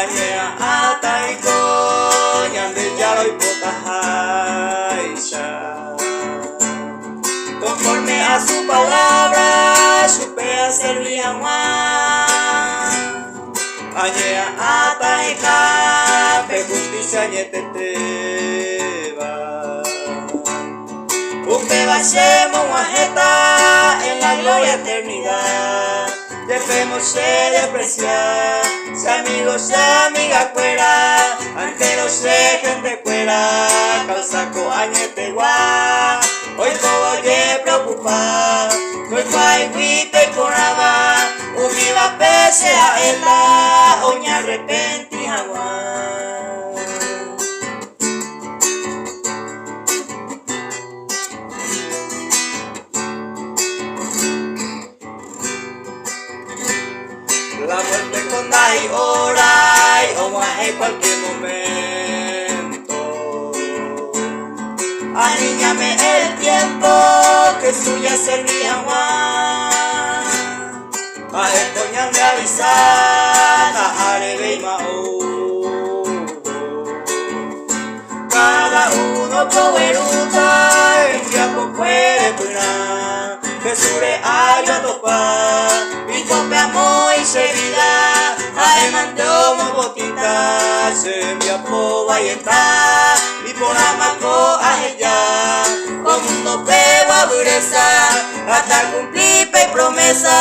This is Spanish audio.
Añea ataiko ñande yaroi potajaisha. Conforme a su palabra, supe hacer bien Añea ataika, pe justicia ñeteteba. Upe bachemos guajeta en la gloria eternidad. Debemos ser despreciar, si amigos, si amigas fuera, anteros de gente fuera, calzaco añete gua. Hoy todo oye preocupar, hoy fai huite coraba, univa pese a ella, oña arrepenti agua. La muerte con dai orai, o más en cualquier momento. Aníñame el tiempo que suya servía más. A esto ya me avisada, arebe y mao. Cada uno coberuta, en tiempo puede punar. Que sure ayo topar, y tope amor y serida. Además tomo botita, se me apoba y está. Y por amaco a ella, como un tope o abureza, hasta cumplir promesa.